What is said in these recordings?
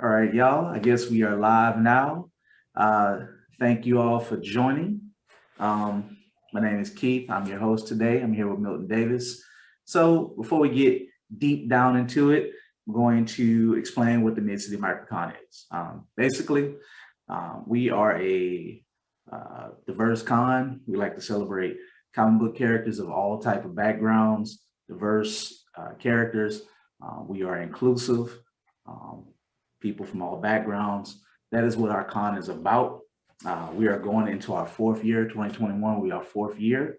All right, y'all. I guess we are live now. Uh, Thank you all for joining. My name is Keith. I'm your host today. I'm here with Milton Davis. So before we get deep down into it, I'm going to explain what the Mid-City Microcon is. We are a diverse con. We like to celebrate comic book characters of all type of backgrounds, diverse characters. We are inclusive. Um, People from all backgrounds. That is what our con is about. We are going into our fourth year, 2021. We are fourth year.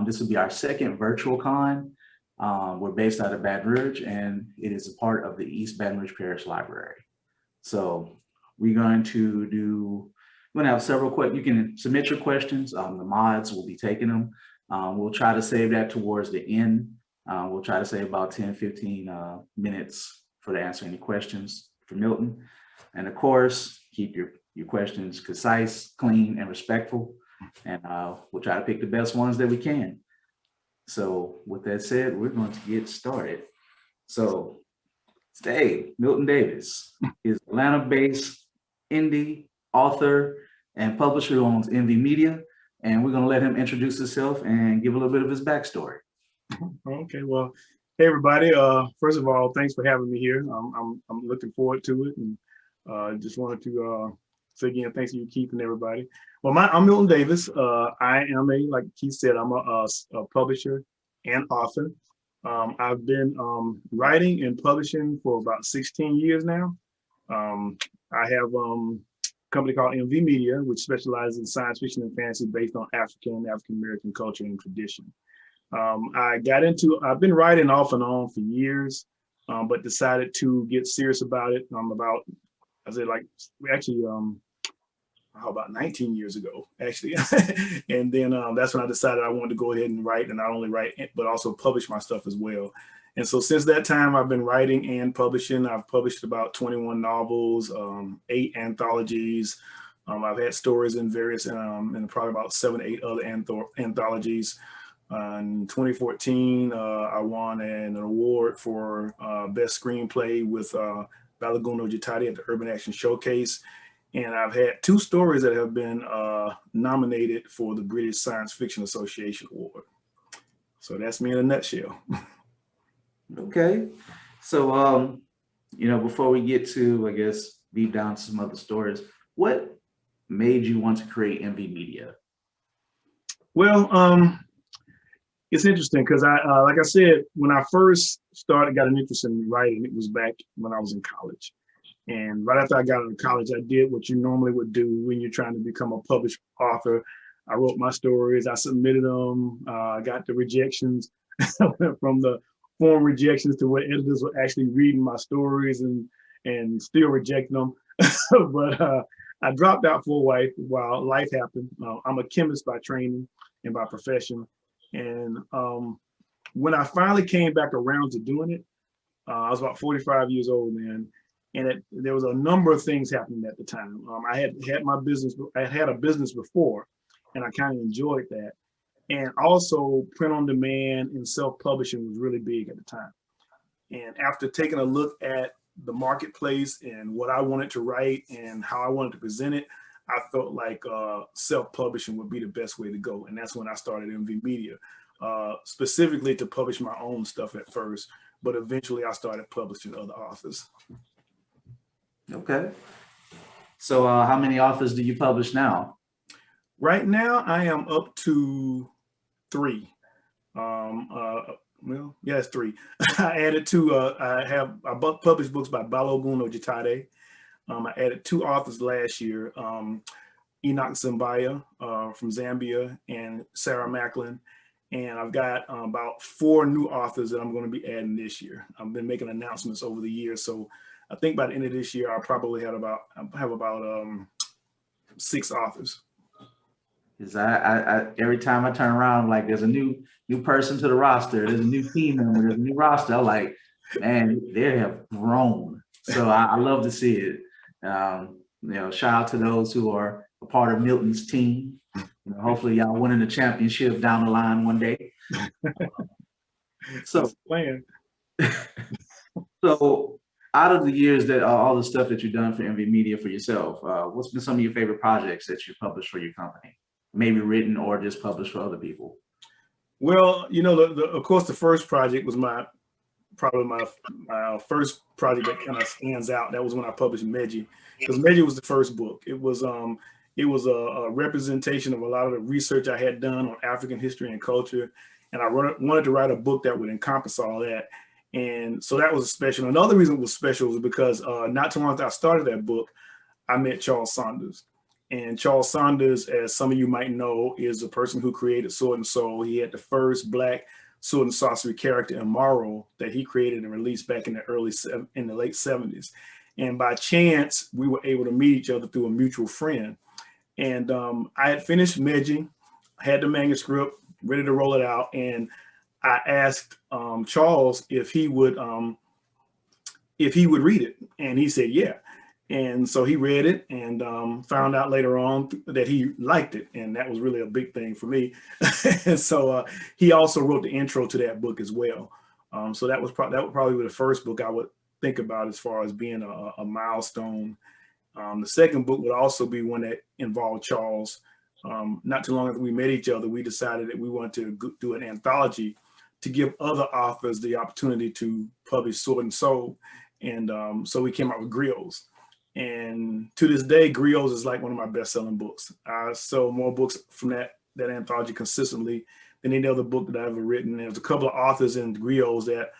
This will be our second virtual con. We're based out of Baton Rouge, and it is a part of the East Baton Rouge Parish Library. So we're going to do, we're going to have several questions. You can submit your questions. The mods will be taking them. We'll try to save that towards the end. We'll try to save about 10, 15 minutes for to answer any questions for Milton. And of course, keep your questions concise, clean, and respectful. And we'll try to pick the best ones that we can. So with that said, we're going to get started. So today, Milton Davis is Atlanta-based indie author and publisher who owns MV Media. And we're going to let him introduce himself and give a little bit of his backstory. Okay, well, hey everybody. First of all, thanks for having me here. I'm looking forward to it, and just wanted to say again, thanks to you, Keith, and everybody. Well, I'm Milton Davis. I am like Keith said, I'm a publisher and author. I've been writing and publishing for about 16 years now. I have a company called MV Media, which specializes in science fiction and fantasy based on African American culture and tradition. I've been writing off and on for years, but decided to get serious about it about 19 years ago, actually. And then that's when I decided I wanted to go ahead and write, and not only write, but also publish my stuff as well. And so since that time, I've been writing and publishing. I've published about 21 novels, 8 anthologies. I've had stories in various, and probably about 7 or 8 other anthologies. In 2014, I won an award for Best Screenplay with Balaguno Jitati at the Urban Action Showcase. And I've had 2 stories that have been nominated for the British Science Fiction Association Award. So that's me in a nutshell. Okay. So, before we get to, I guess, deep down to some other stories, what made you want to create MV Media? Well, it's interesting because like I said, when I first got an interest in writing, it was back when I was in college. And right after I got out of college, I did what you normally would do when you're trying to become a published author. I wrote my stories, I submitted them, I got the rejections. I went from the form rejections to where editors were actually reading my stories and still rejecting them. But I dropped out for a while life happened. I'm a chemist by training and by profession. And when I finally came back around to doing it, I was about 45 years old then. And there was a number of things happening at the time. I had my business. I had a business before, and I kind of enjoyed that. And also, print on demand and self-publishing was really big at the time. And after taking a look at the marketplace and what I wanted to write and how I wanted to present it, I felt like self-publishing would be the best way to go. And that's when I started MV Media, specifically to publish my own stuff at first. But eventually, I started publishing other authors. Okay. So how many authors do you publish now? Right now, I am up to 3. It's 3. I added 2. I published books by Balogun Ojitade. I added 2 authors last year, Enoch Zimbaya from Zambia and Sarah Macklin. And I've got about 4 new authors that I'm going to be adding this year. I've been making announcements over the years, so I think by the end of this year, I'll probably have about 6 authors. Because I every time I turn around, I'm like, there's a new person to the roster. There's a new team member. There's a new roster. I'm like, man, they have grown. So I love to see it. Shout out to those who are a part of Milton's team. Hopefully, y'all winning the championship down the line one day. So, plan. So out of the years that all the stuff that you've done for MV Media for yourself, what's been some of your favorite projects that you published for your company? Maybe written or just published for other people? Well, you know, of course, the first project was probably my first project that kind of stands out. That was when I published Meji, because Meji was the first book. It was a representation of a lot of the research I had done on African history and culture, and I wanted to write a book that would encompass all that. And so that was special. Another reason it was special was because not too long after I started that book, I met Charles Saunders. And Charles Saunders, as some of you might know, is the person who created Sword and Soul. He had the first Black sword and sorcery character in Morrow that he created and released back in the late 70s. And by chance, we were able to meet each other through a mutual friend. And I had finished Meji, had the manuscript, ready to roll it out. And I asked Charles if he would read it. And he said, yeah. And so he read it and found out later on that he liked it. And that was really a big thing for me. And so he also wrote the intro to that book as well. So that would probably be the first book I would think about as far as being a milestone. The second book would also be one that involved Charles. Not too long after we met each other, we decided that we wanted to do an anthology to give other authors the opportunity to publish Sword and Soul. And so we came out with Griots. And to this day, Griots is like one of my best-selling books. I sell more books from that anthology consistently than any other book that I've ever written. There's a couple of authors in Griots that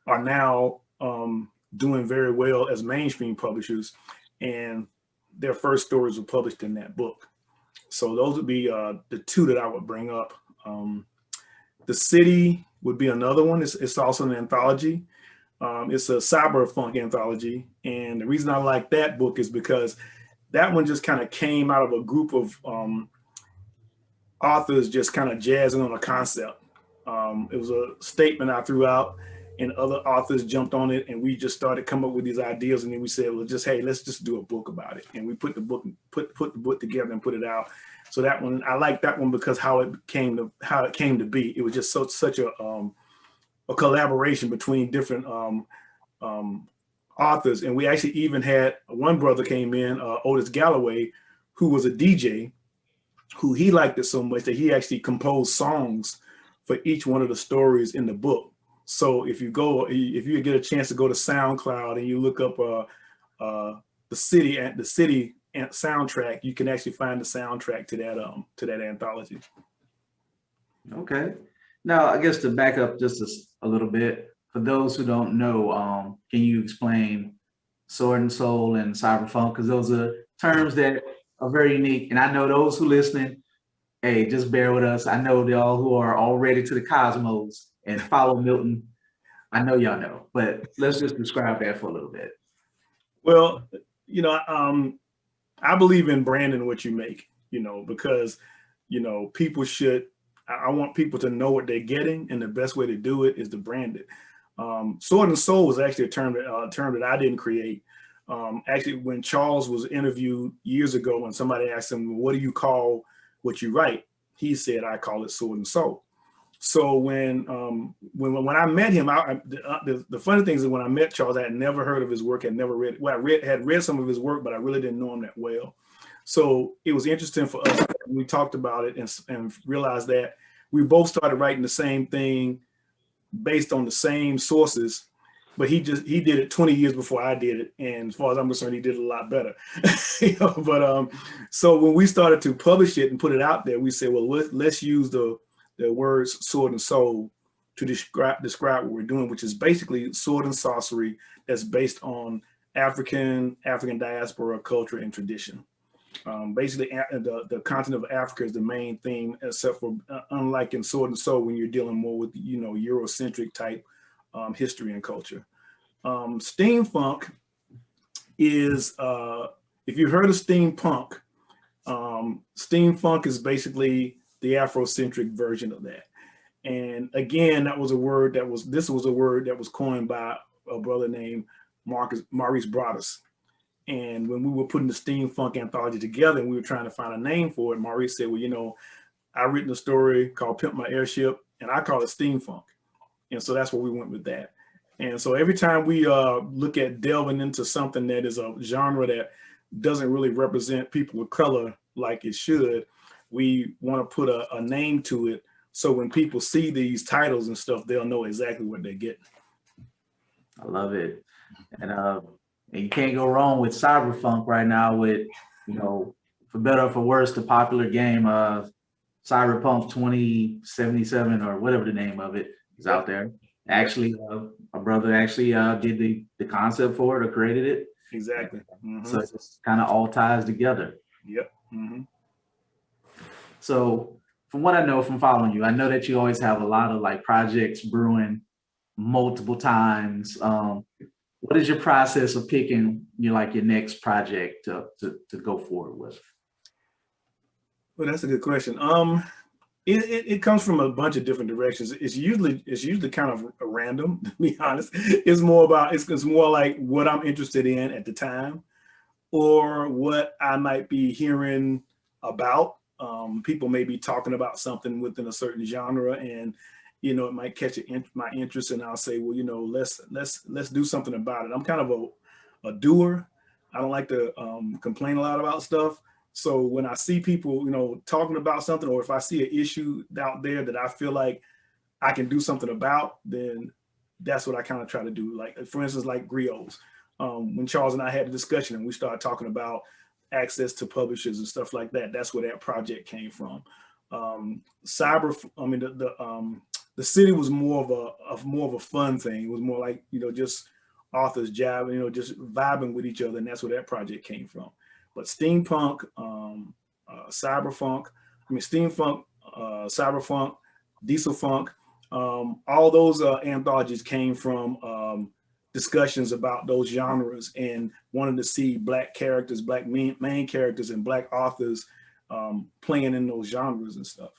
are now doing very well as mainstream publishers, and their first stories were published in that book. So those would be the two that I would bring up. The City would be another one. It's also an anthology. It's a cyberpunk anthology. And the reason I like that book is because that one just kind of came out of a group of authors just kind of jazzing on a concept. It was a statement I threw out and other authors jumped on it, and we just started coming up with these ideas. And then we said, well, hey, let's just do a book about it. And we put the book together and put it out. So that one, I like that one because how it came to be. It was just such a collaboration between different authors. And we actually even had one brother came in, Otis Galloway, who was a DJ, who he liked it so much that he actually composed songs for each one of the stories in the book. So if you get a chance to go to SoundCloud and you look up the city soundtrack, you can actually find the soundtrack to that anthology. Okay. Now, I guess to back up just a little bit, for those who don't know, can you explain Sword and Soul and cyberpunk? Because those are terms that are very unique. And I know those who listening, hey, just bear with us. I know y'all who are already to the cosmos and follow Milton. I know y'all know, but let's just describe that for a little bit. Well, I believe in branding what you make, because, I want people to know what they're getting, and the best way to do it is to brand it. Sword and Soul was actually a term that I didn't create. Actually, when Charles was interviewed years ago, when somebody asked him, what do you call what you write? He said, I call it Sword and Soul. So when I met him, the funny thing is that when I met Charles, I had never heard of his work, had never read, well, had read some of his work, but I really didn't know him that well. So it was interesting for us. We talked about it and realized that we both started writing the same thing based on the same sources, but he did it 20 years before I did it. And as far as I'm concerned, he did it a lot better. But so when we started to publish it and put it out there, we said, well, let's use the words sword and soul to describe what we're doing, which is basically sword and sorcery that's based on African diaspora culture and tradition. Basically, the continent of Africa is the main theme, except for unlike in Sword and Soul, when you're dealing more with Eurocentric type history and culture. Steampunk is, if you've heard of steampunk, steampunk is basically the Afrocentric version of that. And again, this was a word that was coined by a brother named Maurice Broaddus. And when we were putting the steampunk anthology together and we were trying to find a name for it, Maurice said, well, I've written a story called Pimp My Airship, and I call it steampunk. And so that's where we went with that. And so every time we look at delving into something that is a genre that doesn't really represent people of color like it should, we want to put a name to it. So when people see these titles and stuff, they'll know exactly what they're getting. I love it. And you can't go wrong with cyberpunk right now with, for better or for worse, the popular game of Cyberpunk 2077 or whatever the name of it is out there. Actually, my brother actually did the concept for it or created it. Exactly. So it just kind of all ties together. Yep. So from what I know from following you, I know that you always have a lot of like projects brewing multiple times. What is your process of picking your next project to go forward with? Well, that's a good question. It comes from a bunch of different directions. It's usually kind of random, to be honest. It's more like what I'm interested in at the time, or what I might be hearing about. People may be talking about something within a certain genre, and it might catch my interest, and I'll say, well, let's do something about it. I'm kind of a doer. I don't like to complain a lot about stuff. So when I see people, talking about something, or if I see an issue out there that I feel like I can do something about, then that's what I kind of try to do. Like, for instance, like griots. When Charles and I had a discussion and we started talking about access to publishers and stuff like that, that's where that project came from. The city was more of a fun thing. It was more like, just authors jabbing, just vibing with each other, and that's where that project came from. But steampunk, cyberpunk, cyberpunk, diesel funk, all those anthologies came from discussions about those genres and wanting to see Black characters, Black main characters, and Black authors playing in those genres and stuff.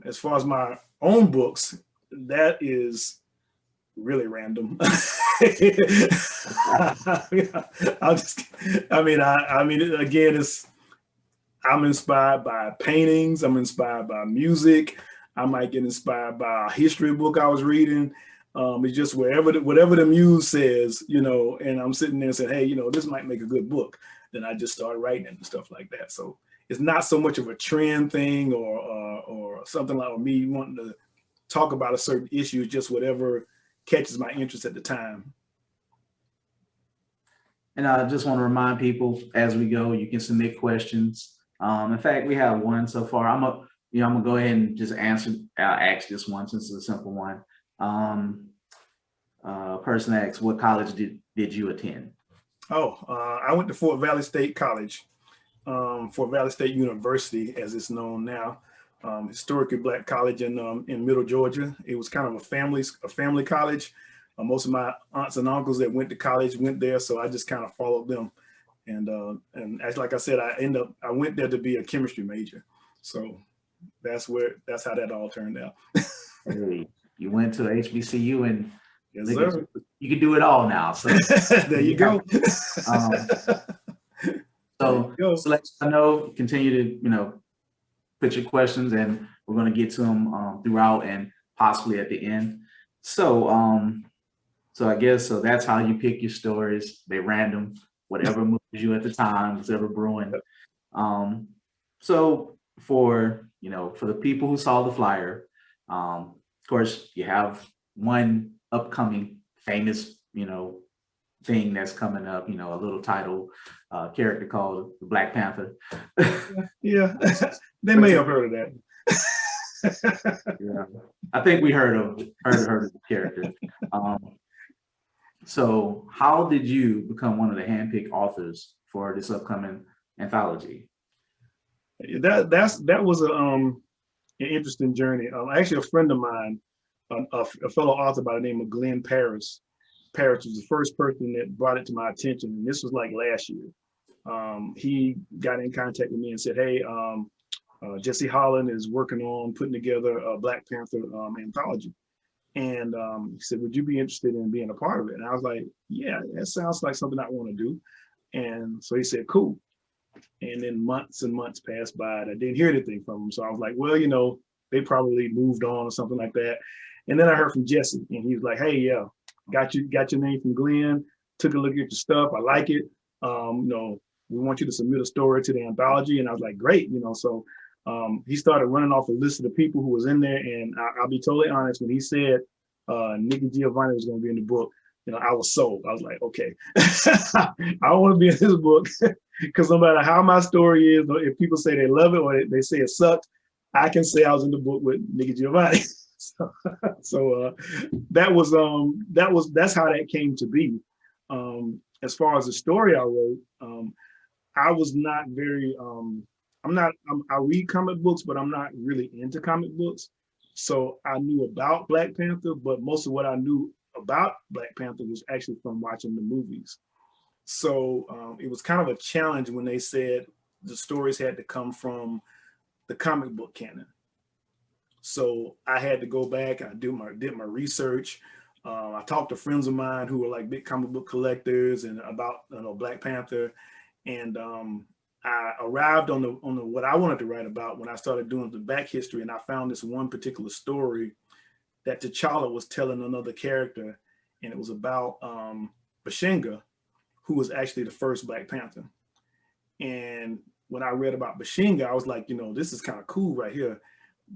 As far as my own books, that is really random. Again, I'm inspired by paintings. I'm inspired by music. I might get inspired by a history book I was reading. It's just whatever the muse says, and I'm sitting there saying, hey, this might make a good book. Then I just start writing it and stuff like that. So it's not so much of a trend thing or something like me wanting to talk about a certain issue. It's just whatever catches my interest at the time. And I just want to remind people as we go, you can submit questions. In fact, we have one so far. I'm gonna go ahead and just ask this one since it's a simple one. Person asks, what college did you attend? I went to Fort Valley State College, Fort Valley State University, as it's known now. Historically Black college in Middle Georgia. It was kind of a family college. Most of my aunts and uncles that went to college went there, so I just kind of followed them. And as like I said, I went there to be a chemistry major. So that's how that all turned out. Hey, you went to HBCU and yes, sir. You can do it all now. So there you go. So let you know, continue to put your questions, and we're going to get to them throughout and possibly at the end. So I guess that's how you pick your stories. They're random, whatever moves you at the time, whatever brewing. So for the people who saw the flyer, of course you have one upcoming famous thing that's coming up, a little title character called the Black Panther. Yeah, they may have heard of that. Yeah, I think we heard of the character. So how did you become one of the handpicked authors for this upcoming anthology? That was an interesting journey. Actually, a friend of mine, a fellow author by the name of Glenn Parish was the first person that brought it to my attention, and this was like last year. He got in contact with me and said, hey, Jesse Holland is working on putting together a Black Panther anthology. And he said, would you be interested in being a part of it? And I was like, yeah, that sounds like something I want to do. And so he said, cool. And then months and months passed by and I didn't hear anything from him. So I was like, well, they probably moved on or something like that. And then I heard from Jesse and he was like, hey, yeah, got your name from Glenn, took a look at your stuff. I like it. We want you to submit a story to the anthology. And I was like, great, so he started running off a list of the people who was in there. And I'll be totally honest, when he said Nikki Giovanni was going to be in the book, I was sold. I was like, okay, I want to be in this book because no matter how my story is, or if people say they love it or they say it sucked, I can say I was in the book with Nikki Giovanni. so that's how that came to be. As far as the story I wrote, I was not very, I read comic books, but I'm not really into comic books. So I knew about Black Panther, but most of what I knew about Black Panther was actually from watching the movies. So it was kind of a challenge when they said the stories had to come from the comic book canon. So I had to go back. I did my research. I talked to friends of mine who were like big comic book collectors and about Black Panther, and I arrived on the what I wanted to write about when I started doing the back history, and I found this one particular story that T'Challa was telling another character, and it was about Bashenga, who was actually the first Black Panther. And when I read about Bashenga, I was like, this is kind of cool right here,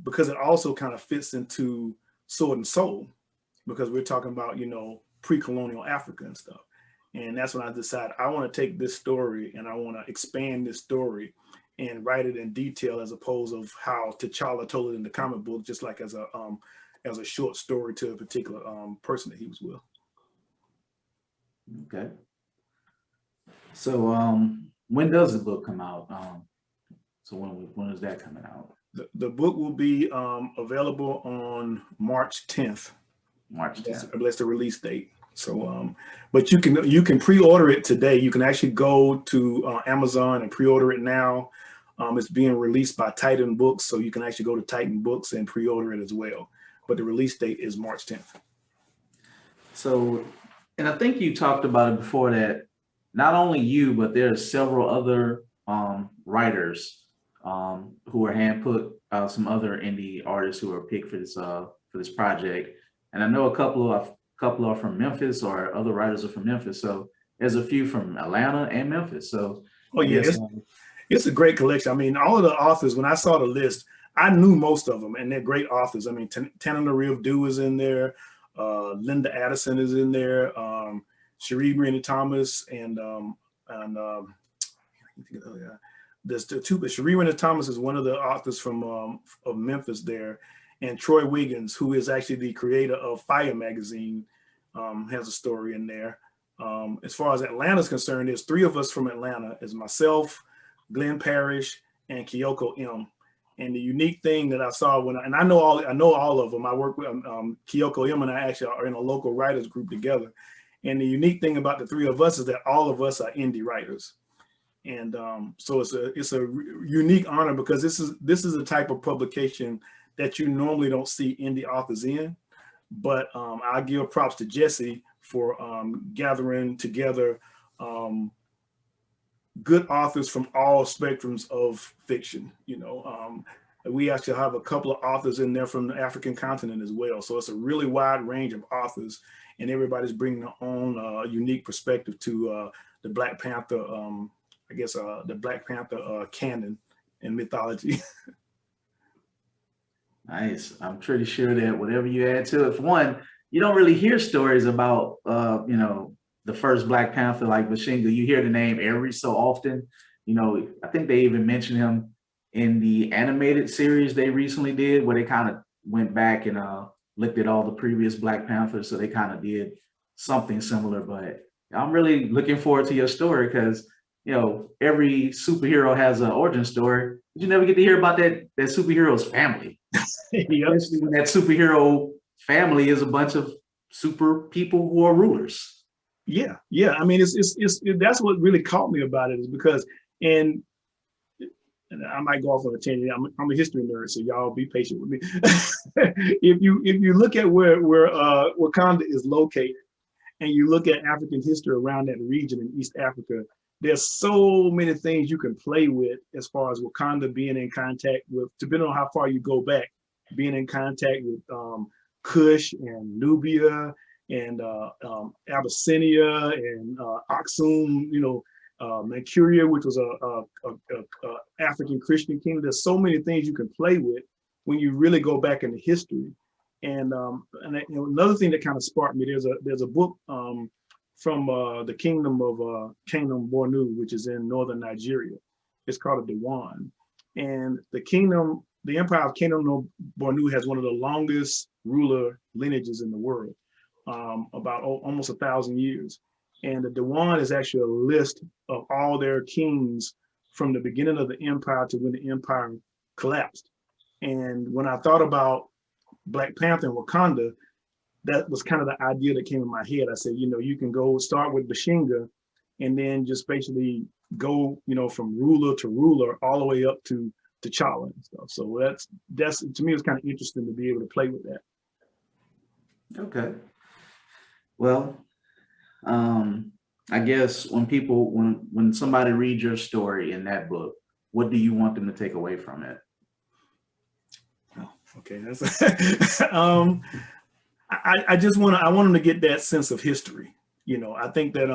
because it also kind of fits into Sword and Soul, because we're talking about, pre-colonial Africa and stuff. And that's when I decided I want to take this story and I want to expand this story and write it in detail, as opposed of how T'Challa told it in the comic book, just like as a short story to a particular person that he was with. Okay. So when does the book come out? So when is that coming out? The book will be available on March 10th. March 10th. That's the release date. So, but you can pre-order it today. You can actually go to Amazon and pre-order it now. It's being released by Titan Books, so you can actually go to Titan Books and pre-order it as well. But the release date is March 10th. So, and I think you talked about it before that not only you, but there are several other writers who are handpicked, some other indie artists who are picked for this project. And I know a couple are from Memphis, or other writers are from Memphis. So there's a few from Atlanta and Memphis. So it's a great collection. I mean, all of the authors, when I saw the list, I knew most of them, and they're great authors. I mean, Tananarive Due is in there, Linda Addison is in there, Cherie Brenda Thomas, and there's two, but Cherie Brenda Thomas is one of the authors from of Memphis there. And Troy Wiggins, who is actually the creator of Fire Magazine, has a story in there. As far as Atlanta is concerned, there's three of us from Atlanta. It's myself, Glenn Parish, and Kyoko M. And the unique thing that I saw I know all of them. I work with Kyoko M, and I actually are in a local writers group together. And the unique thing about the three of us is that all of us are indie writers. And so it's a unique honor, because this is a type of publication that you normally don't see indie authors in. But I give props to Jesse for gathering together good authors from all spectrums of fiction. We actually have a couple of authors in there from the African continent as well. So it's a really wide range of authors, and everybody's bringing their own unique perspective to the Black Panther, the Black Panther canon and mythology. Nice. I'm pretty sure that whatever you add to it, for one, you don't really hear stories about, the first Black Panther like Bashenga. You hear the name every so often. I think they even mentioned him in the animated series they recently did, where they kind of went back and looked at all the previous Black Panthers. So they kind of did something similar. But I'm really looking forward to your story, because every superhero has an origin story, but you never get to hear about that superhero's family. Especially when that superhero family is a bunch of super people who are rulers. Yeah. I mean, that's what really caught me about it, is because, and I might go off on a tangent. I'm a history nerd, so y'all be patient with me. If you look at where Wakanda is located, and you look at African history around that region in East Africa, there's so many things you can play with as far as Wakanda being in contact with, depending on how far you go back, being in contact with Kush and Nubia and Abyssinia and Aksum, Manchuria, which was a African Christian kingdom. There's so many things you can play with when you really go back into history. And another thing that kind of sparked me, there's a book from the kingdom of Kingdom Bornu, which is in northern Nigeria. It's called a Diwan. And the Empire of Kingdom Bornu has one of the longest ruler lineages in the world, about almost 1,000 years. And the Diwan is actually a list of all their kings from the beginning of the empire to when the empire collapsed. And when I thought about Black Panther and Wakanda, that was kind of the idea that came in my head. I said, you can go start with Bashinga and then just basically go, from ruler to ruler all the way up to T'Challa and stuff. So that's to me, it's kind of interesting to be able to play with that. Okay. Well, I guess when somebody reads your story in that book, what do you want them to take away from it? Oh, okay. That's I want them to get that sense of history. I think that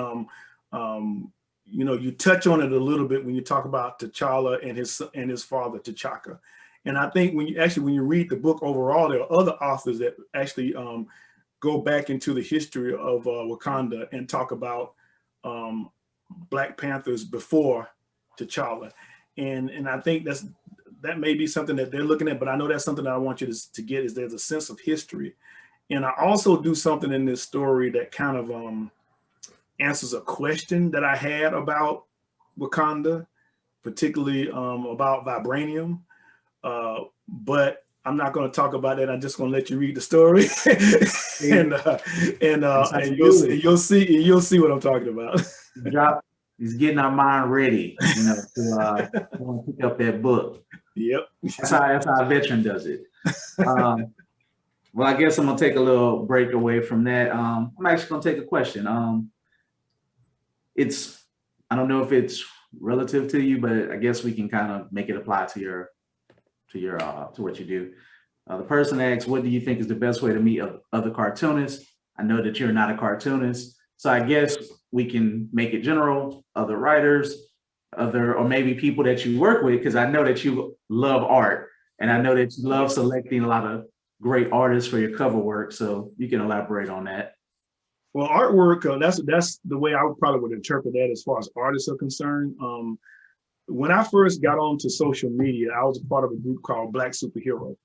you touch on it a little bit when you talk about T'Challa and his father T'Chaka. And I think when you read the book overall, there are other authors that actually go back into the history of Wakanda and talk about Black Panthers before T'Challa. And I think that may be something that they're looking at, but I know that's something that I want you to get is there's a sense of history. And I also do something in this story that kind of answers a question that I had about Wakanda, particularly about vibranium. But I'm not going to talk about that. I'm just going to let you read the story, and you'll see what I'm talking about. He's getting our mind ready, to pick up that book. Yep, that's how a veteran does it. Well, I guess I'm gonna take a little break away from that. I'm actually gonna take a question. I don't know if it's relative to you, but I guess we can kind of make it apply to what you do. The person asks, what do you think is the best way to meet other cartoonists? I know that you're not a cartoonist, so I guess we can make it general, other writers, or maybe people that you work with, because I know that you love art, and I know that you love selecting a lot of great artists for your cover work, so you can elaborate on that. Well, artwork, that's the way I probably would interpret that as far as artists are concerned. When I first got onto social media, I was a part of a group called Black Superhero,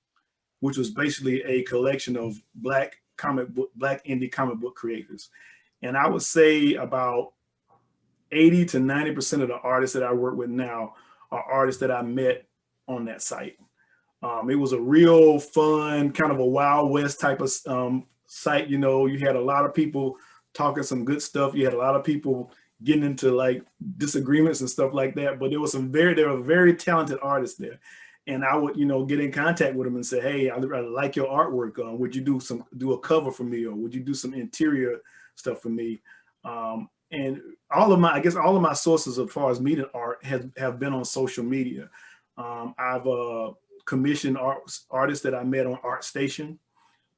which was basically a collection of Black indie comic book creators. And I would say about 80 to 90% of the artists that I work with now are artists that I met on that site. It was a real fun, kind of a Wild West type of site. You had a lot of people talking some good stuff. You had a lot of people getting into like disagreements and stuff like that. But there were very talented artists there. And I would, get in contact with them and say, hey, I like your artwork. Would you do a cover for me, or would you do some interior stuff for me? And all of my sources as far as meeting art have been on social media. I've commissioned artists that I met on ArtStation.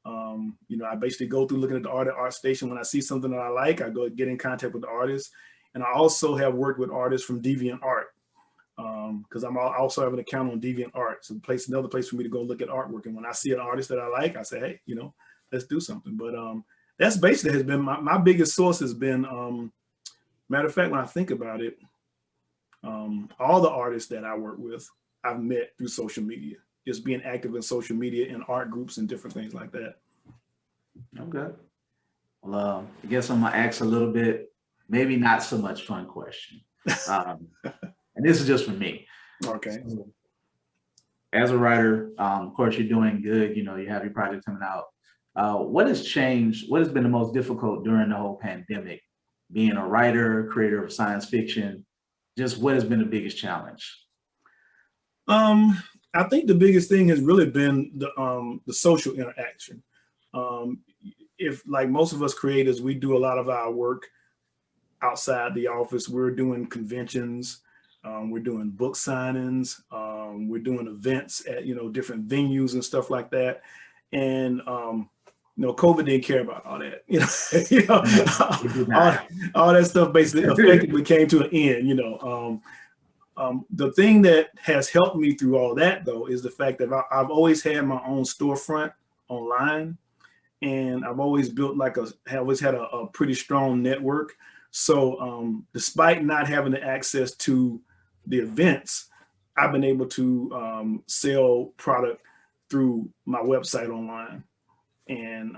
I basically go through looking at the art at ArtStation. When I see something that I like, I go get in contact with the artist. And I also have worked with artists from DeviantArt, because I also have an account on DeviantArt. So another place for me to go look at artwork. And when I see an artist that I like, I say, hey, let's do something. But that's basically has been my biggest source has been, matter of fact, when I think about it, all the artists that I work with, I've met through social media, just being active in social media and art groups and different things like that. Okay. Well, I guess I'm gonna ask a little bit, maybe not so much fun question. And this is just for me. Okay. So, as a writer, of course, you're doing good. You have your project coming out. What has changed? What has been the most difficult during the whole pandemic? Being a writer, creator of science fiction, just what has been the biggest challenge? I think the biggest thing has really been the social interaction. If like most of us creators, we do a lot of our work outside the office. We're doing conventions, we're doing book signings, we're doing events at different venues and stuff like that. And COVID didn't care about all that. You know, It did not. all that stuff basically effectively came to an end. The thing that has helped me through all that, though, is the fact that I've always had my own storefront online, and I've always built always had a pretty strong network. So despite not having the access to the events, I've been able to sell product through my website online. And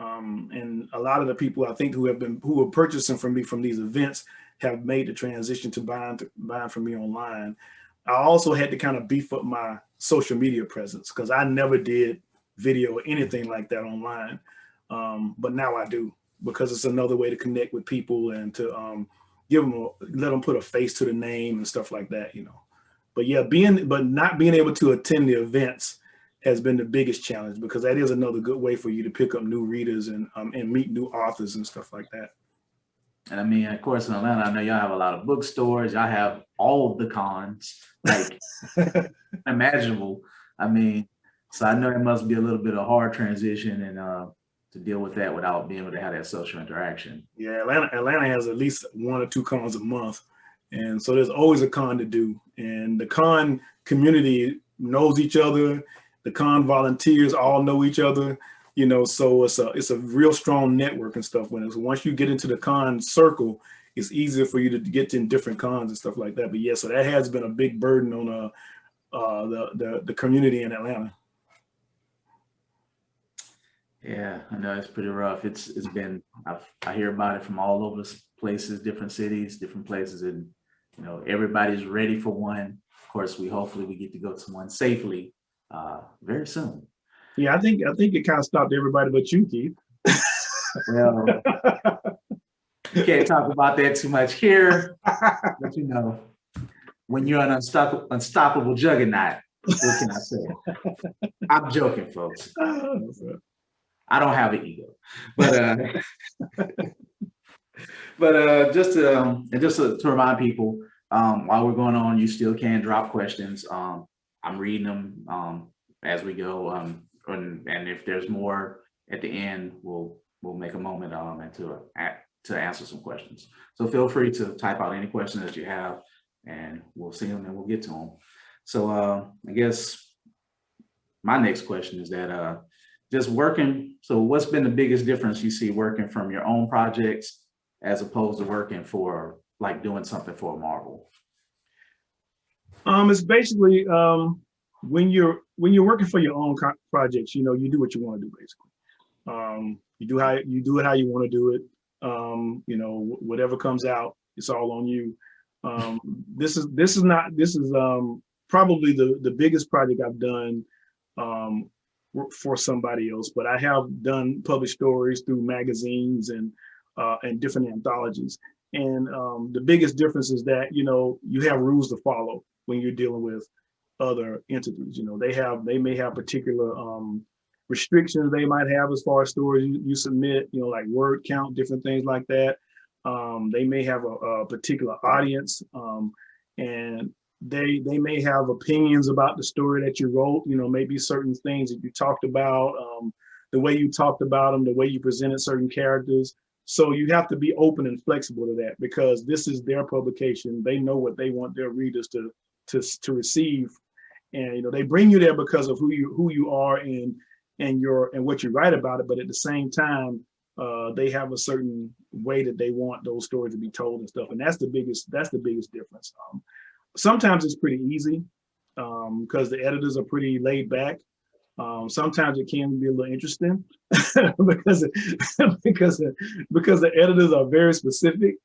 a lot of the people I think who are purchasing from me from these events have made the transition to buying from me online. I also had to kind of beef up my social media presence because I never did video or anything like that online. But now I do, because it's another way to connect with people and to let them put a face to the name and stuff like that, But yeah, not being able to attend the events has been the biggest challenge, because that is another good way for you to pick up new readers and meet new authors and stuff like that. And I mean, of course, in Atlanta, I know y'all have a lot of bookstores. Y'all have all of the cons, like imaginable. I mean, so I know it must be a little bit of hard transition and to deal with that without being able to have that social interaction. Yeah, Atlanta has at least 1 or 2 cons a month, and so there's always a con to do. And the con community knows each other. The con volunteers all know each other, so it's a real strong network and stuff. Once you get into the con circle, it's easier for you to get in different cons and stuff like that. But yeah, so that has been a big burden on the community in Atlanta. Yeah, I know it's pretty rough. It's been, I hear about it from all over places, different cities, different places, and everybody's ready for one. Of course, hopefully we get to go to one safely very soon. Yeah, I think it kind of stopped everybody but you, Keith. Well, you can't talk about that too much here, but when you're an unstoppable juggernaut, what can I say? I'm joking, folks. I don't have an ego, but just to remind people, while we're going on, you still can drop questions. I'm reading them as we go, and if there's more at the end, we'll make a moment and to answer some questions. So feel free to type out any questions that you have, and we'll see them and we'll get to them. So I guess my next question is that just working. So what's been the biggest difference you see working from your own projects as opposed to working for doing something for Marvel? It's basically when you're working for your own projects, you do what you want to do, basically. You do it how you want to do it. Whatever comes out, it's all on you. This is probably the biggest project I've done for somebody else, but I have done published stories through magazines and different anthologies. And the biggest difference is that you have rules to follow when you're dealing with other entities. They may have particular restrictions they might have as far as stories you submit, like word count, different things like that. They may have a particular audience, and they may have opinions about the story that you wrote, maybe certain things that you talked about, the way you talked about them, the way you presented certain characters. So you have to be open and flexible to that, because this is their publication. They know what they want their readers to receive. And they bring you there because of who you are and what you write about it. But at the same time, they have a certain way that they want those stories to be told and stuff. And that's the biggest difference. Sometimes it's pretty easy because the editors are pretty laid back. Sometimes it can be a little interesting because the editors are very specific,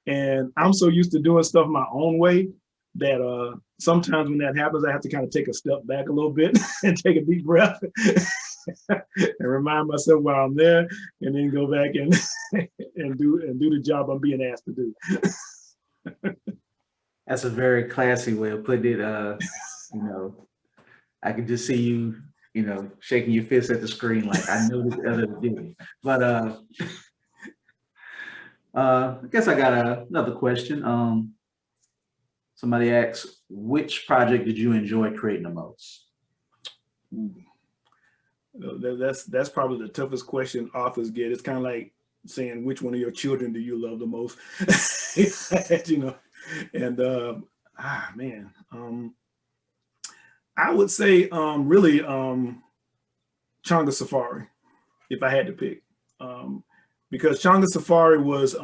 and I'm so used to doing stuff my own way that sometimes when that happens, I have to kind of take a step back a little bit and take a deep breath and remind myself while I'm there, and then go back and do the job I'm being asked to do. That's a very classy way of putting it. I could just see you, shaking your fist at the screen like, I know this editor did it. But I guess I got another question. Somebody asks, which project did you enjoy creating the most? That's probably the toughest question authors get. It's kind of like saying which one of your children do you love the most, you know. And man, I would say really Changa Safari, if I had to pick, because Changa Safari was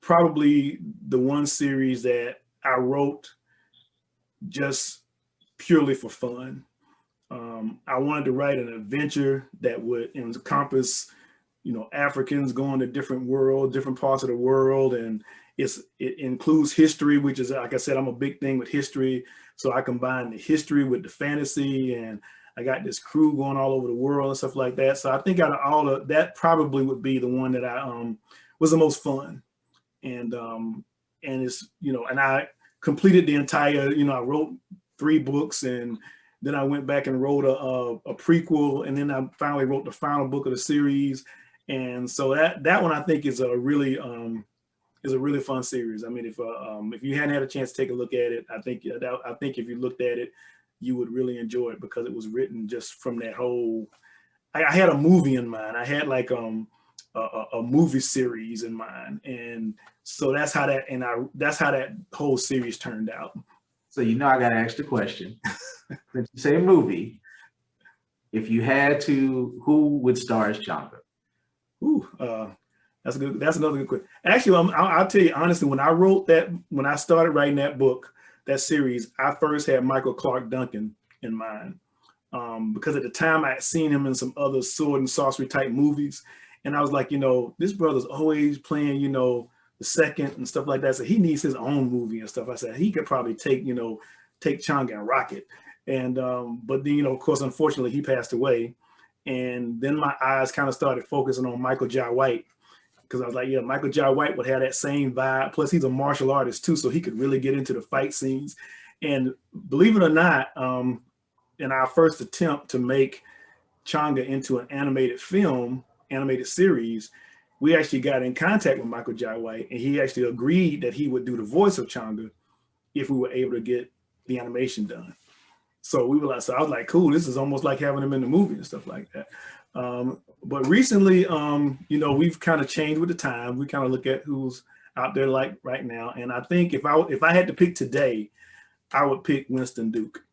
probably the one series that I wrote just purely for fun. I wanted to write an adventure that would encompass, you know, Africans going to different different parts of the world, and it includes history, which is, like I said, I'm a big thing with history. So I combine the history with the fantasy, and I got this crew going all over the world and stuff like that. So I think out of all of that, probably would be the one that I was the most fun, and it's, you know, and I completed the entire, you know, I wrote 3 books, and then I went back and wrote a prequel, and then I finally wrote the final book of the series. And so that one I think is a really fun series. I mean, if you hadn't had a chance to take a look at it, I think if you looked at it, you would really enjoy it, because it was written just from that whole. I had a movie in mind. I had like a movie series in mind, and so that's how that whole series turned out. So, you know, I got to ask the question. Since you say movie, if you had to, who would star as Changa? Ooh, that's good. That's another good question. Actually, I'll tell you honestly, when I started writing that book, that series, I first had Michael Clark Duncan in mind, because at the time I had seen him in some other sword and sorcery type movies, and I was like, you know, this brother's always playing, you know, the second and stuff like that. So he needs his own movie and stuff. I said he could probably take Changa and rock it. And but then, you know, of course, unfortunately, he passed away. And then my eyes kind of started focusing on Michael Jai White, because I was like, yeah, Michael Jai White would have that same vibe. Plus, he's a martial artist too, so he could really get into the fight scenes. And believe it or not, in our first attempt to make Changa into an animated series, we actually got in contact with Michael Jai White, and he actually agreed that he would do the voice of Changa if we were able to get the animation done. So we were like, so I was like, cool, this is almost like having him in the movie and stuff like that. But recently, you know, we've kind of changed with the time. We kind of look at who's out there like right now. And I think if I had to pick today, I would pick Winston Duke.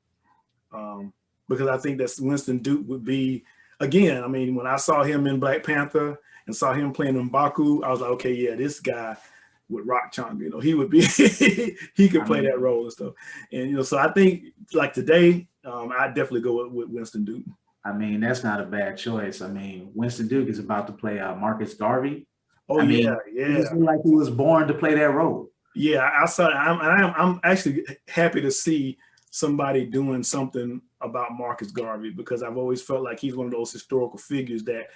Because I think that Winston Duke would be, again, I mean, when I saw him in Black Panther and saw him playing M'Baku, I was like, okay, yeah, this guy would rock Changa. You know, he would be, he could play that role and stuff. And, you know, so I think like today, I'd definitely go with Winston Duke. I mean, that's not a bad choice. I mean, Winston Duke is about to play Marcus Garvey. Oh, I mean, yeah. It just like he was born to play that role. Yeah, I saw it. I'm actually happy to see somebody doing something about Marcus Garvey, because I've always felt like he's one of those historical figures that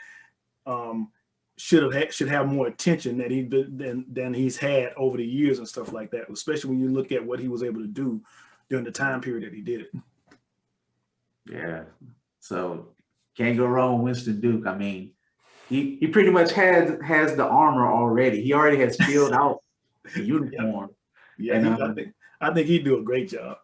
should have more attention than he's had over the years and stuff like that, especially when you look at what he was able to do during the time period that he did it. Yeah. So can't go wrong with Winston Duke. I mean, he pretty much has the armor already. He already has filled out the uniform. Yeah, and, I think he'd do a great job.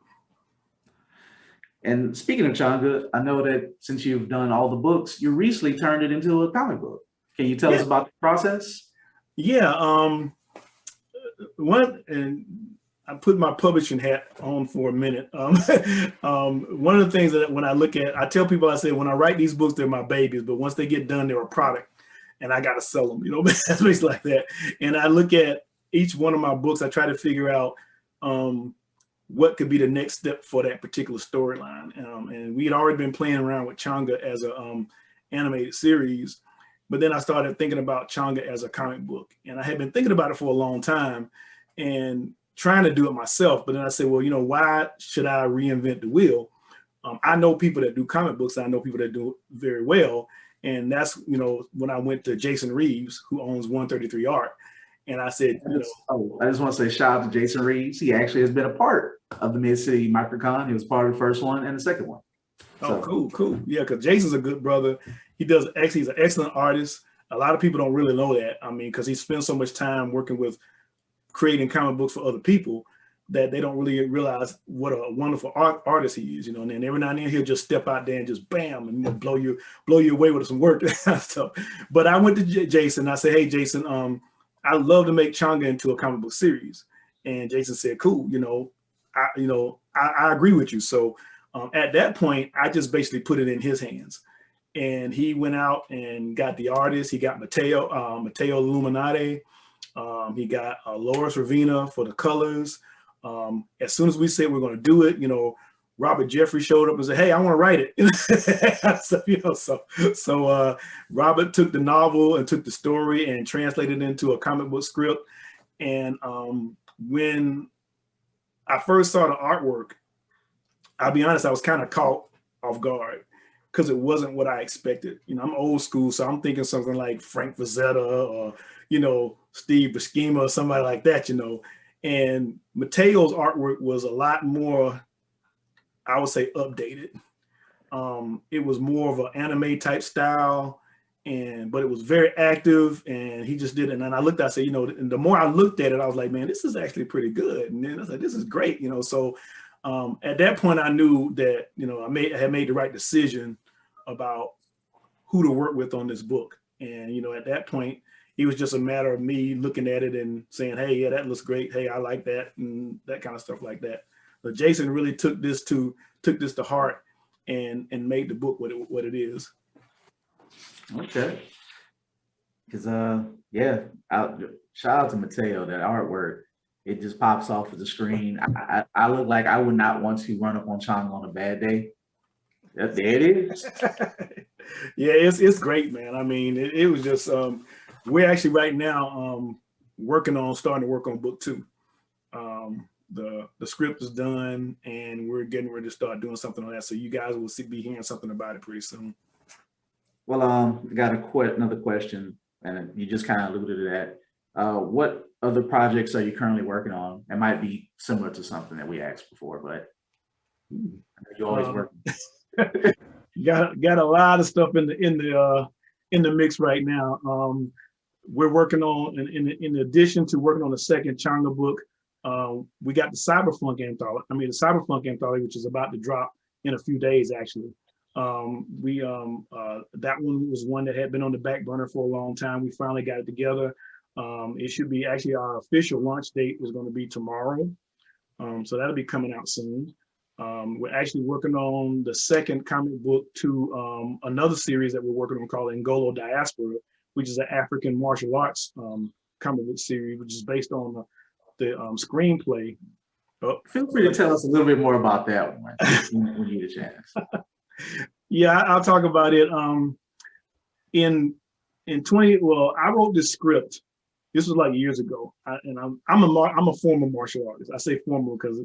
And speaking of Changa, I know that since you've done all the books, you recently turned it into a comic book. Can you tell us about the process? Yeah. And I put my publishing hat on for a minute. One of the things that when I look at, I tell people, I say, when I write these books, they're my babies, but once they get done, they're a product and I got to sell them, you know, that's basically like that. And I look at each one of my books, I try to figure out what could be the next step for that particular storyline. And we had already been playing around with Changa as a animated series, but then I started thinking about Changa as a comic book. And I had been thinking about it for a long time and trying to do it myself. But then I said, well, you know, why should I reinvent the wheel? I know people that do comic books. I know people that do it very well. And that's, you know, when I went to Jason Reeves, who owns 133 Art. And I said, you know, I just want to say shout out to Jason Reeves. He actually has been a part of the Mid-City Microcon. He was part of the first one and the second one. Oh, cool. Yeah, because Jason's a good brother. He's an excellent artist. A lot of people don't really know that. I mean, because he spends so much time working with creating comic books for other people. that they don't really realize what a wonderful artist he is, you know. And then every now and then he'll just step out there and just bam, and, you know, blow you away with some work. So, but I went to Jason. I said, hey, Jason, I love to make Changa into a comic book series. And Jason said, cool, you know, I agree with you. So at that point, I just basically put it in his hands. And he went out and got the artist. He got Matteo Illuminati. He got Loris Ravina for the colors. As soon as we said we're going to do it, you know, Robert Jeffrey showed up and said, hey, I want to write it. So, you know, so Robert took the novel and took the story and translated it into a comic book script. And when I first saw the artwork, I'll be honest, I was kind of caught off guard because it wasn't what I expected. You know, I'm old school, so I'm thinking something like Frank Frazetta or, you know, Steve Buscema or somebody like that, you know. And Mateo's artwork was a lot more, I would say, updated. It was more of an anime type style, but it was very active, and he just did it. And then I looked, I said, you know, and the more I looked at it, I was like, man, this is actually pretty good. And then I was like, this is great, you know. So at that point, I knew that, you know, I had made the right decision about who to work with on this book. And, you know, at that point, it was just a matter of me looking at it and saying, hey, yeah, that looks great. Hey, I like that, and that kind of stuff like that. But Jason really took this to heart and made the book what it is. Okay. Because yeah, shout out to Mateo. That artwork, it just pops off of the screen. I look like I would not want to run up on Chang on a bad day. There it is. Yeah, it's great, man. I mean, it was just we're actually right now starting to work on book 2. The script is done, and we're getting ready to start doing something on that. So you guys will be hearing something about it pretty soon. Well, I got another question, and you just kind of alluded to that. What other projects are you currently working on? It might be similar to something that we asked before, but you're always working. Got a lot of stuff in the mix right now. We're working on, in addition to working on the second Changa book, we got the Cyberpunk anthology, which is about to drop in a few days, actually. That one was one that had been on the back burner for a long time. We finally got it together. It should be, actually, our official launch date is going to be tomorrow. So that'll be coming out soon. We're actually working on the second comic book to another series that we're working on called Ngolo Diaspora, which is an African martial arts comic book series, which is based on the screenplay. Feel free to tell us a little bit more about that one when you get a chance. Yeah, I'll talk about it. In 20, well, I wrote this script. This was like years ago, and I'm a former martial artist. I say former because,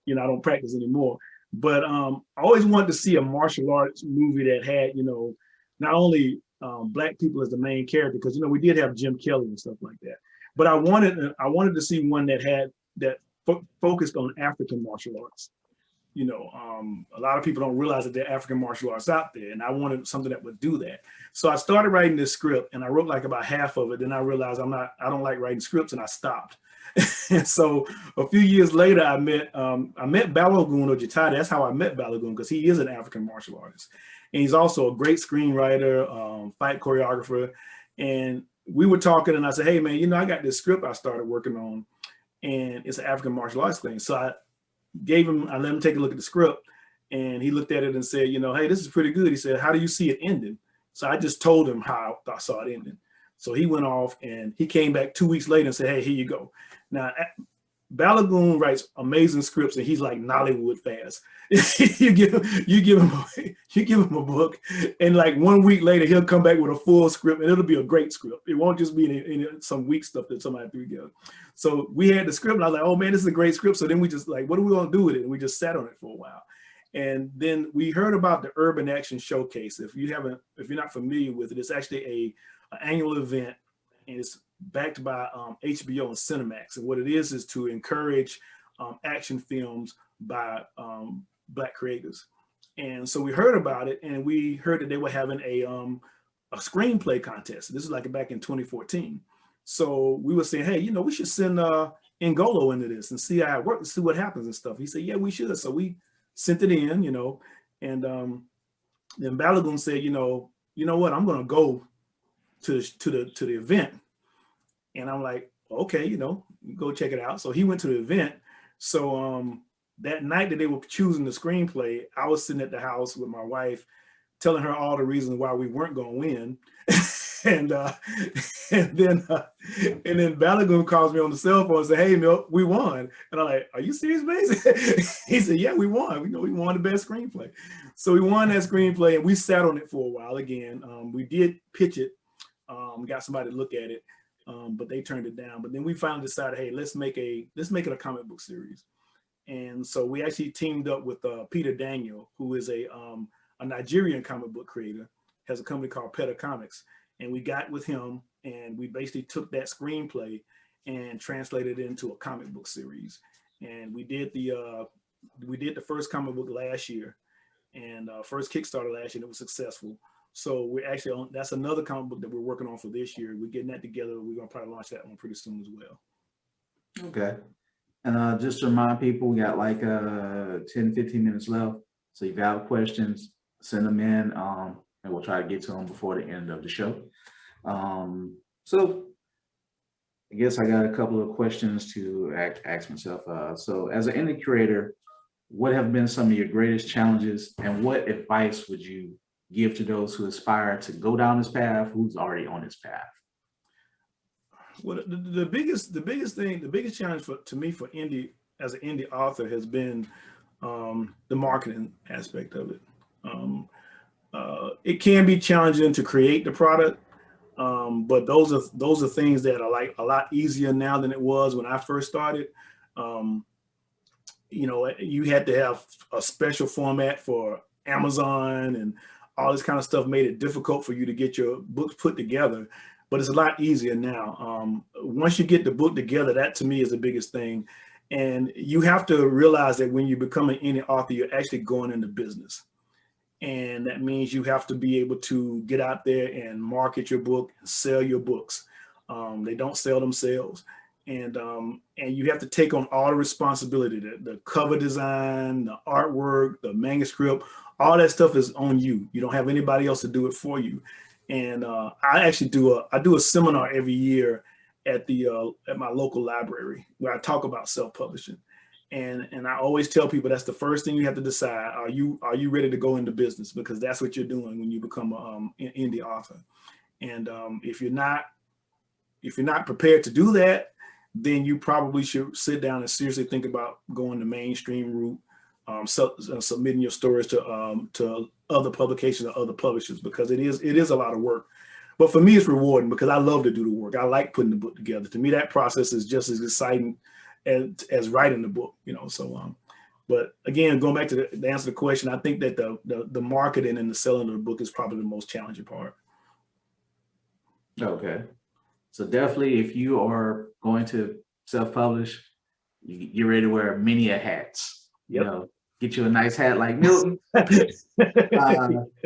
you know, I don't practice anymore. But I always wanted to see a martial arts movie that had, you know, not only Black people as the main character, because, you know, we did have Jim Kelly and stuff like that. But I wanted to see one that focused on African martial arts. You know, a lot of people don't realize that there are African martial arts out there, and I wanted something that would do that. So I started writing this script, and I wrote like about half of it. Then I realized I don't like writing scripts, and I stopped. And so a few years later, I met Balogun Ojitade. That's how I met Balogun, because he is an African martial artist, and he's also a great screenwriter, fight choreographer. And we were talking, and I said, "Hey, man, you know, I got this script I started working on, and it's an African martial arts thing." So I let him take a look at the script, and he looked at it and said, you know, hey, this is pretty good. He said, how do you see it ending? So I just told him how I saw it ending. So he went off, and he came back 2 weeks later and said, hey, here you go. Now, Balogun writes amazing scripts, and he's like Nollywood fast. you give him a book, and like 1 week later, he'll come back with a full script, and it'll be a great script. It won't just be some weak stuff that somebody threw together. So we had the script, and I was like, oh man, this is a great script. So then we just like, what are we gonna do with it? And we just sat on it for a while. And then we heard about the Urban Action Showcase. If you're not familiar with it, it's actually an annual event, and it's backed by HBO and Cinemax. And what it is to encourage action films by Black creators. And so we heard about it, and we heard that they were having a screenplay contest. This is like back in 2014. So we were saying, hey, you know, we should send Ngolo into this and see how it works, see what happens and stuff. He said, yeah, we should. So we sent it in, you know, and then Balagoon said, you know what, I'm gonna go to the event. And I'm like, okay, you know, go check it out. So he went to the event. So that night that they were choosing the screenplay, I was sitting at the house with my wife, telling her all the reasons why we weren't going to win. and then Balagoon calls me on the cell phone and said, hey, Milt, we won. And I'm like, are you serious, Mason? He said, yeah, we won. We won the best screenplay. So we won that screenplay and we sat on it for a while again. We did pitch it, got somebody to look at it, but they turned it down. But then we finally decided, hey, let's make it a comic book series. And so we actually teamed up with Peter Daniel, who is a Nigerian comic book creator, has a company called Peta Comics. And we got with him and we basically took that screenplay and translated it into a comic book series. And we did the first comic book last year and first Kickstarter last year, and it was successful. So we're actually on, that's another comic book that we're working on for this year. We're getting that together. We're gonna probably launch that one pretty soon as well. Okay. And just to remind people, we got like 10, 15 minutes left. So if you have questions, send them in and we'll try to get to them before the end of the show. So I guess I got a couple of questions to ask myself. So as an indie creator, what have been some of your greatest challenges and what advice would you give to those who aspire to go down this path, who's already on this path? Well, the biggest challenge to me for indie as an indie author has been the marketing aspect of it. It can be challenging to create the product, but those are things that are like a lot easier now than it was when I first started. You know, you had to have a special format for Amazon and all this kind of stuff made it difficult for you to get your books put together, but it's a lot easier now. Once you get the book together, that to me is the biggest thing. And you have to realize that when you become an indie author, you're actually going into business. And that means you have to be able to get out there and market your book, sell your books. They don't sell themselves. And you have to take on all the responsibility, the cover design, the artwork, the manuscript, all that stuff is on you. You don't have anybody else to do it for you. And I actually do a seminar every year at my local library where I talk about self-publishing. And I always tell people that's the first thing you have to decide. Are you ready to go into business? Because that's what you're doing when you become an indie author. And if you're not prepared to do that, then you probably should sit down and seriously think about going the mainstream route, submitting your stories to other publications or other publishers, because it is a lot of work. But for me, it's rewarding because I love to do the work. I like putting the book together. To me, that process is just as exciting as writing the book, you know. So, but again, going back to the answer to the question, I think that the marketing and the selling of the book is probably the most challenging part. Okay. So definitely, if you are going to self-publish, you're ready to wear many hats. Yep. You know, get you a nice hat like Milton.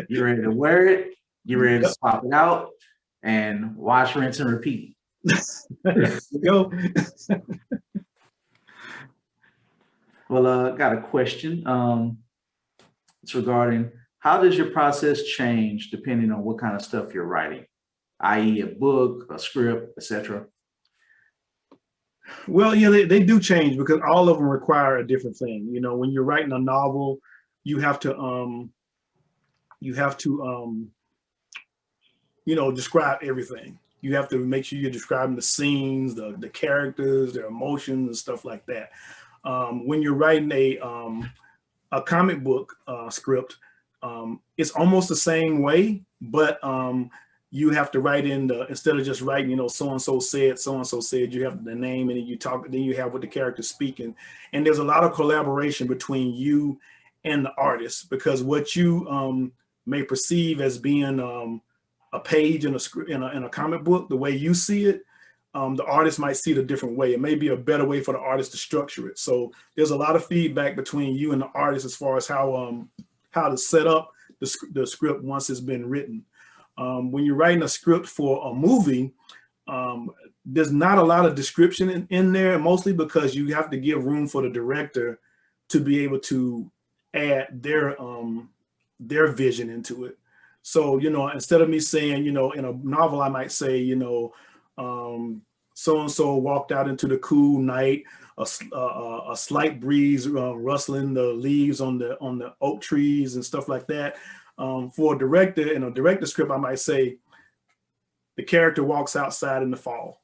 You're ready to wear it. You're ready to swap it out and wash, rinse, and repeat. There you go. Well, got a question. It's regarding how does your process change depending on what kind of stuff you're writing, i.e. a book, a script, etc.? Well, yeah, they do change because all of them require a different thing. You know, when you're writing a novel, you have to you know, describe everything. You have to make sure you're describing the scenes, the characters, their emotions, and stuff like that. When you're writing a comic book script, it's almost the same way, but you have to write in instead of just writing, you know, so and so said, you have the name, and then you have what the character's speaking. And there's a lot of collaboration between you and the artist, because what you may perceive as being a page in a comic book, the way you see it, the artist might see it a different way. It may be a better way for the artist to structure it. So there's a lot of feedback between you and the artist as far as how to set up the script once it's been written. When you're writing a script for a movie, there's not a lot of description in there, mostly because you have to give room for the director to be able to add their vision into it. So, instead of me saying, in a novel, I might say, so-and-so walked out into the cool night, a slight breeze rustling the leaves on the oak trees and stuff like that. For a director, in a director script, I might say the character walks outside in the fall.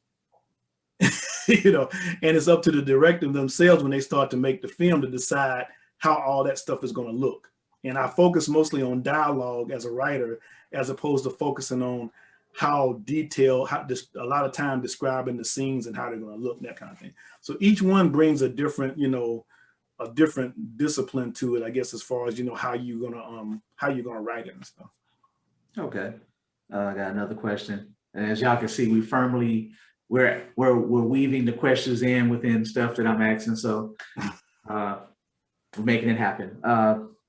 And it's up to the director themselves when they start to make the film to decide how all that stuff is going to look. And I focus mostly on dialogue as a writer, as opposed to focusing on how detailed, a lot of time describing the scenes and how they're going to look, that kind of thing. So each one brings a different, a different discipline to it, I guess, as far as, how you're gonna write it and stuff. Okay. I got another question. And as y'all can see, we're weaving the questions in within stuff that I'm asking. So we're making it happen.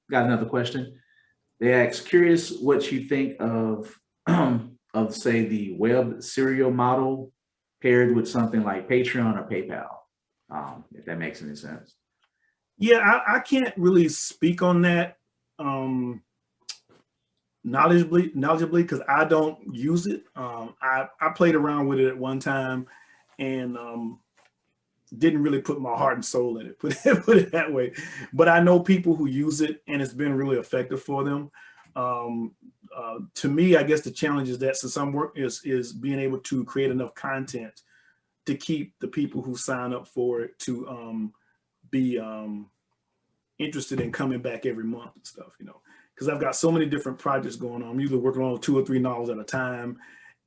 Got another question. They ask, curious what you think of say the web serial model paired with something like Patreon or PayPal, if that makes any sense. Yeah, I can't really speak on that knowledgeably because I don't use it. I played around with it at one time and didn't really put my heart and soul in it, put it that way. But I know people who use it and it's been really effective for them. To me, I guess the challenge is that since I'm is being able to create enough content to keep the people who sign up for it to be interested in coming back every month and stuff, because I've got so many different projects going on. I'm usually working on 2 or 3 novels at a time.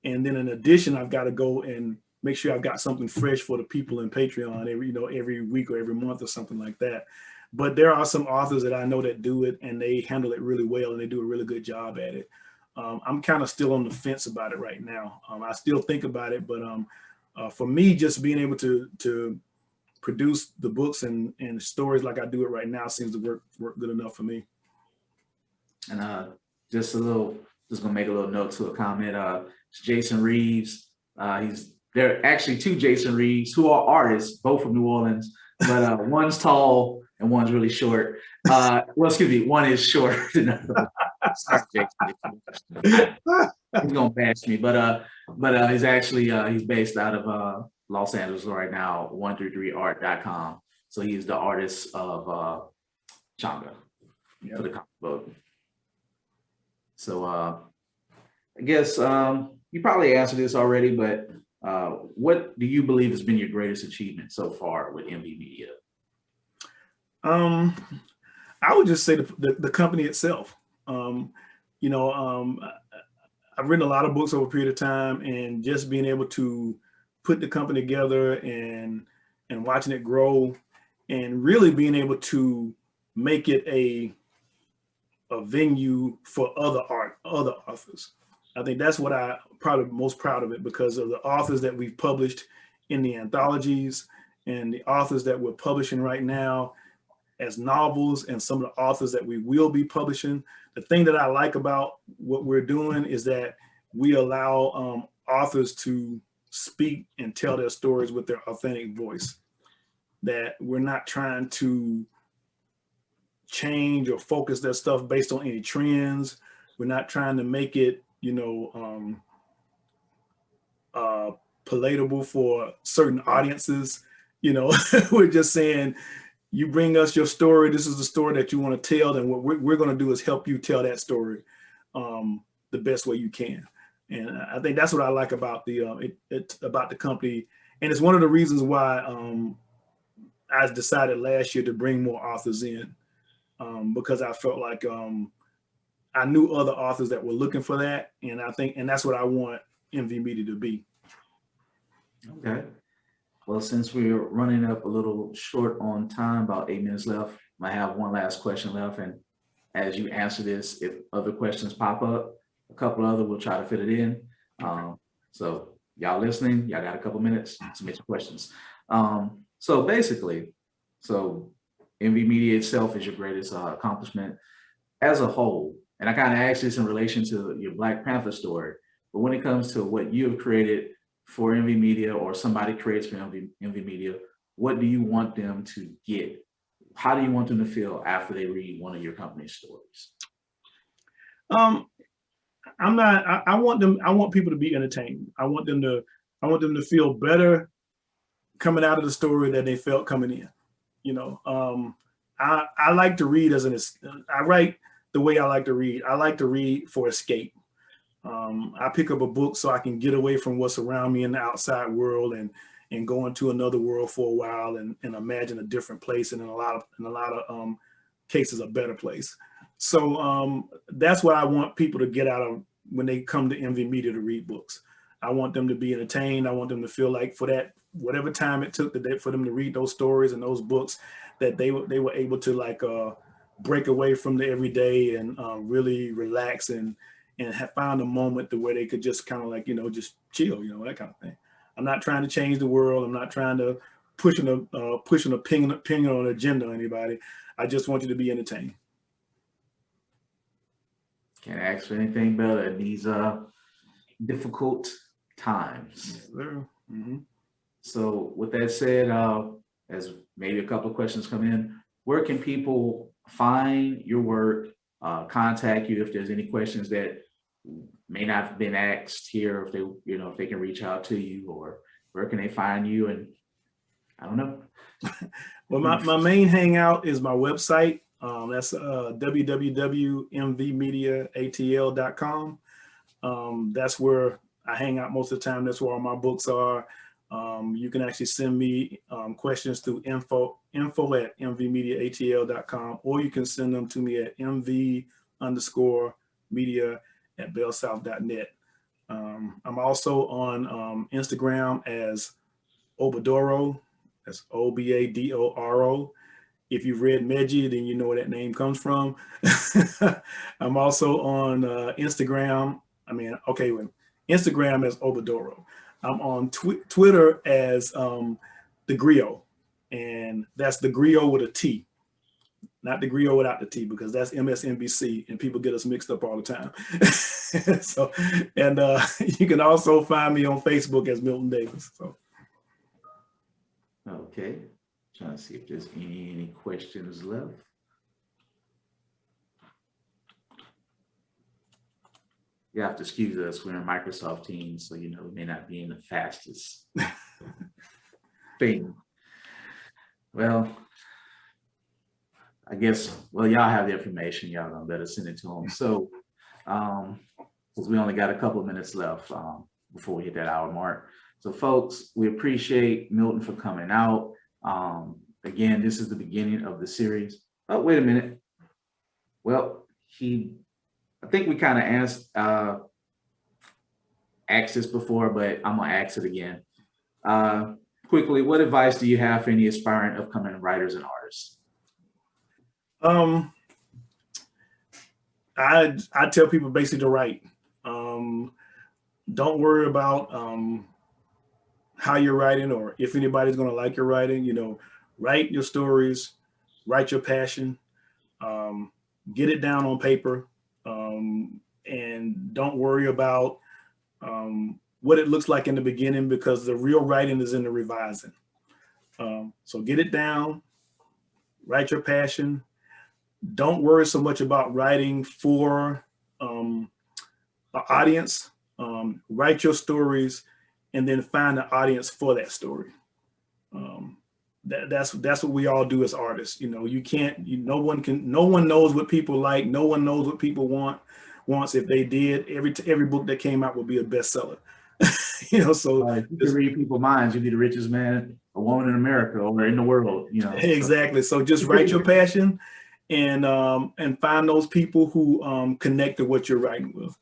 And then in addition, I've got to go and make sure I've got something fresh for the people in Patreon every week or every month or something like that. But there are some authors that I know that do it and they handle it really well and they do a really good job at it. I'm kind of still on the fence about it right now. I still think about it, but for me, just being able to produce the books and stories like I do it right now seems to work good enough for me. And just gonna make a little note to a comment. It's Jason Reeves. There are actually 2 Jason Reeves who are artists, both from New Orleans, but one's tall and one's really short. Well, excuse me, one is short. Sorry, Jason. He's gonna bash me, but he's actually he's based out of Los Angeles right now, 133art.com. So he's the artist of Changa for the comic book. So I guess you probably answered this already, but what do you believe has been your greatest achievement so far with MV Media? I would just say the company itself. I've written a lot of books over a period of time, and just being able to put the company together and watching it grow, and really being able to make it a venue for other authors. I think that's what I'm probably most proud of it, because of the authors that we've published in the anthologies and the authors that we're publishing right now as novels, and some of the authors that we will be publishing. The thing that I like about what we're doing is that we allow authors to speak and tell their stories with their authentic voice, that we're not trying to change or focus their stuff based on any trends. We're not trying to make it, palatable for certain audiences. We're just saying, you bring us your story. This is the story that you want to tell. And what we're going to do is help you tell that story the best way you can. And I think that's what I like about about the company. And it's one of the reasons why I decided last year to bring more authors in, because I felt like I knew other authors that were looking for that. And that's what I want MV Media to be. Okay. Well, since we're running up a little short on time, about 8 minutes left, I have one last question left. And as you answer this, if other questions pop up, a couple other, we'll try to fit it in. So y'all listening, y'all got a couple minutes to submit your questions. So basically, MV Media itself is your greatest accomplishment as a whole. And I kind of asked this in relation to your Black Panther story, but when it comes to what you have created for MV Media, or somebody creates for MV Media, what do you want them to get? How do you want them to feel after they read one of your company's stories? I want people to be entertained. I want them to feel better coming out of the story that they felt coming in. You know, I like to read I write the way I like to read. I like to read for escape. I pick up a book so I can get away from what's around me in the outside world and go into another world for a while and imagine a different place, and in a lot of cases a better place. So that's what I want people to get out of when they come to MV Media to read books. I want them to be entertained. I want them to feel like for that, whatever time it took for them to read those stories and those books, that they were able to like break away from the everyday and really relax and have found a moment to where they could just kind of like, you know, just chill, you know, that kind of thing. I'm not trying to change the world. I'm not trying to push an opinion on an agenda on anybody. I just want you to be entertained. Can't ask for anything better in these difficult times. Mm-hmm. So with that said, as maybe a couple of questions come in, where can people find your work, contact you if there's any questions that may not have been asked here, if they, you know, if they can reach out to you, or where can they find you? And I don't know. Well, my main hangout is my website. That's www.mvmediaatl.com. That's where I hang out most of the time. That's where all my books are. You can actually send me questions through info@mvmediaatl.com, or you can send them to me at mv_media@bellsouth.net. I'm also on Instagram as Obadoro. That's Obadoro. If you've read Meji, then you know where that name comes from. I'm also on Instagram. Instagram as Obadoro. I'm on Twitter as The Griot, and that's The Griot with a T, not The Griot without the T, because that's MSNBC, and people get us mixed up all the time. So, and you can also find me on Facebook as Milton Davis. So. Okay, trying to see if there's any questions left. You have to excuse us. We're in Microsoft Teams, so you know we may not be in the fastest thing. Well, I guess, well, y'all have the information. Y'all gonna better send it to them. So, because we only got a couple of minutes left before we hit that hour mark. So folks, we appreciate Milton for coming out. Again, this is the beginning of the series. Oh, wait a minute. Well, I think we kind of asked this before, but I'm gonna ask it again. Quickly, what advice do you have for any aspiring upcoming writers and artists? I tell people basically to write. Don't worry about how you're writing or if anybody's going to like your writing. You know, write your stories, write your passion, get it down on paper, and don't worry about what it looks like in the beginning, because the real writing is in the revising. So get it down, write your passion. Don't worry so much about writing for the audience. Write your stories and then find the audience for that story. That's what we all do as artists. You know, no one knows what people like. No one knows what people wants. If they did, every book that came out would be a bestseller. You know, so you can read people's minds. You'd be the richest man or woman in America or in the world, you know. Exactly. So just write your passion and find those people who connect to what you're writing with.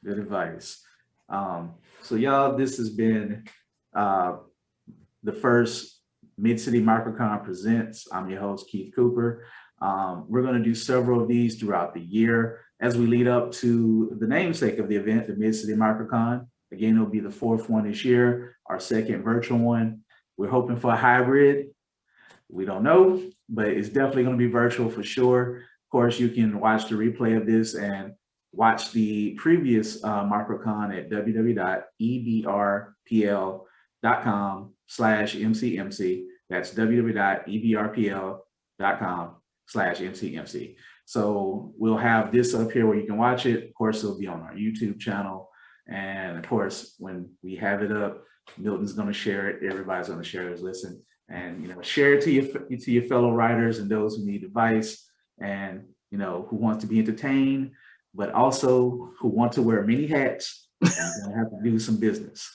Good advice. So y'all, this has been the first Mid-City Microcon Presents. I'm your host, Keith Cooper. We're going to do several of these throughout the year as we lead up to the namesake of the event, the Mid-City Microcon. Again, it'll be the fourth one this year, our second virtual one. We're hoping for a hybrid. We don't know, but it's definitely going to be virtual for sure. Of course, you can watch the replay of this and watch the previous MicroCon at www.ebrpl.com/mcmc. That's www.ebrpl.com/mcmc. So we'll have this up here where you can watch it. Of course, it'll be on our YouTube channel. And of course, when we have it up, Milton's going to share it. Everybody's going to share it, listen, and, share it to your fellow writers and those who need advice and, who want to be entertained, but also who want to wear many hats and gonna have to do some business.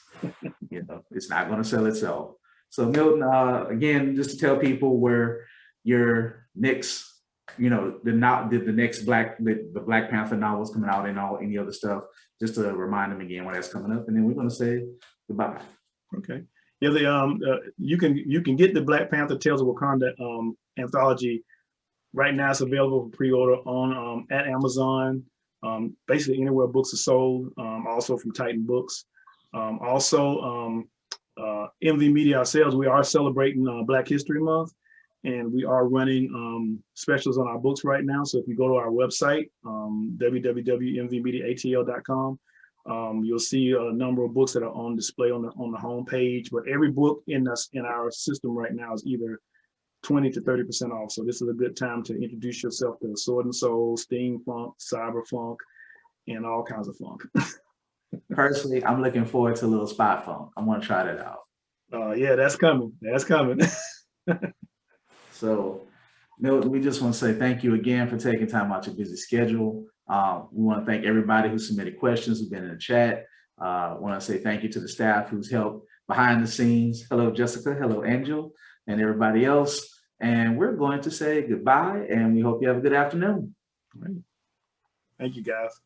It's not going to sell itself. So Milton, again, just to tell people where your next, the next the Black Panther novels coming out and any other stuff, just to remind them again when that's coming up, and then we're going to say goodbye. Okay. Yeah, you can get the Black Panther Tales of Wakanda anthology right now. It's available for pre-order on at Amazon, basically anywhere books are sold. Also from Titan Books. Also, MV Media ourselves, we are celebrating Black History Month, and we are running specials on our books right now. So if you go to our website, www.mvmediaatl.com, you'll see a number of books that are on display on the home page. But every book in our system right now is either 20 to 30% off. So this is a good time to introduce yourself to Sword and Soul, steampunk, cyberpunk, and all kinds of funk. Personally, I'm looking forward to a little spot funk. I want to try that out. Yeah, that's coming. That's coming. So, Milton, we just want to say thank you again for taking time out your busy schedule. We want to thank everybody who submitted questions, who've been in the chat. I want to say thank you to the staff who's helped behind the scenes. Hello, Jessica. Hello, Angel, and everybody else. And we're going to say goodbye, and we hope you have a good afternoon. All right. Thank you, guys.